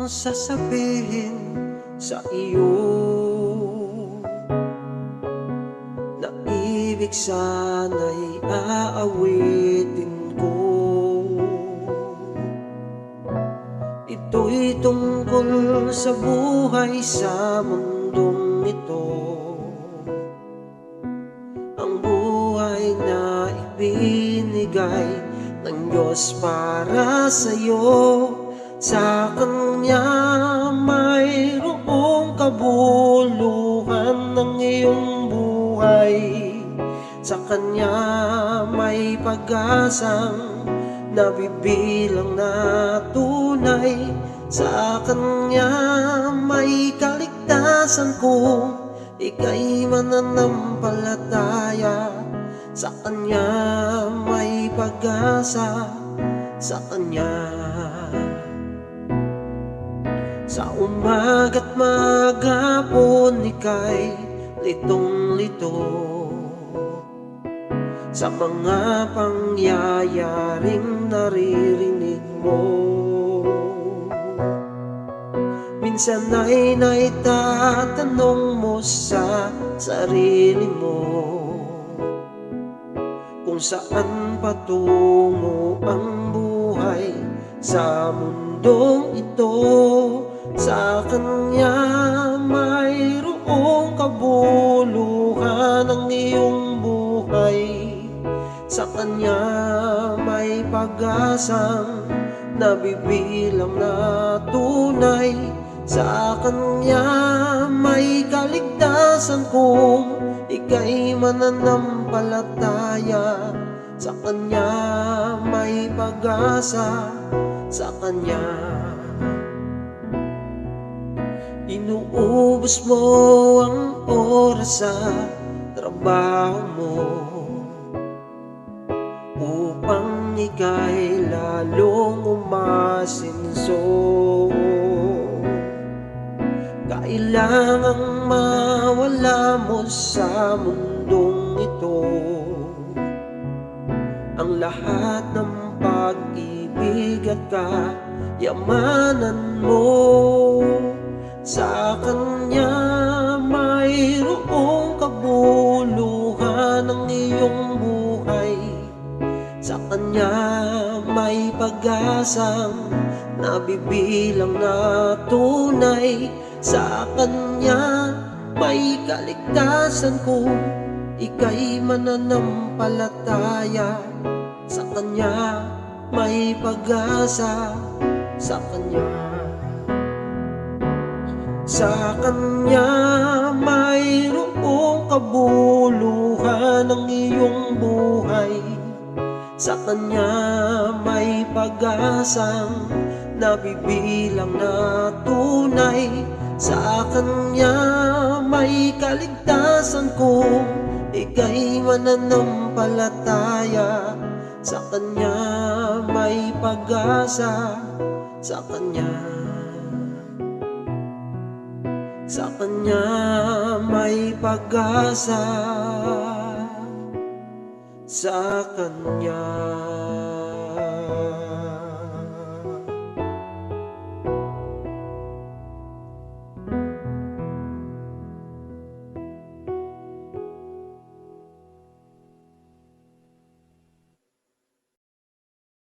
sasabihin sa iyo na ibig sana'y aawitin ko. Ito'y tungkol sa buhay sa mundong ito, ang buhay na ibinigay ng Diyos para sa'yo. Sa Kanya mayroong kabuluhan ng iyong buhay. Sa Kanya may pag-asang nabibilang na tunay. Sa Kanya may kaligtasan kung ika'y mananampalataya. Sa Kanya may pag-asa, sa Kanya. Sa umaga't maghapon ika'y litong-lito sa mga pangyayaring naririnig mo. Minsan ay naitatanong mo sa sarili mo kung saan patungo ang buhay sa mundong ito. Sa Kanya mayroong kabuluhan ang iyong buhay. Sa Kanya may pag-asang nabibilang na tunay. Sa Kanya may kaligtasan kung ika'y mananampalataya. Sa Kanya may pag-asa, sa Kanya. Inuubos mo ang oras sa trabaho mo upang ika'y lalong umasenso. Kailangang mawala mo sa mundong ito ang lahat ng pag-ibig at kayamanan mo. Sa Kanya mayroong kabuluhan ang iyong buhay. Sa Kanya may pag-asang nabibilang na tunay. Sa Kanya may kaligtasan kung ika'y mananampalataya. Sa Kanya may pag-asa, sa Kanya. Sa Kanya mayroong kabuluhan ang iyong buhay. Sa Kanya may pag-asang nabibilang na tunay. Sa Kanya may kaligtasan kung ika'y mananampalataya. Sa Kanya may pag-asa, sa Kanya. Sa Kanya may pag-asa, sa Kanya.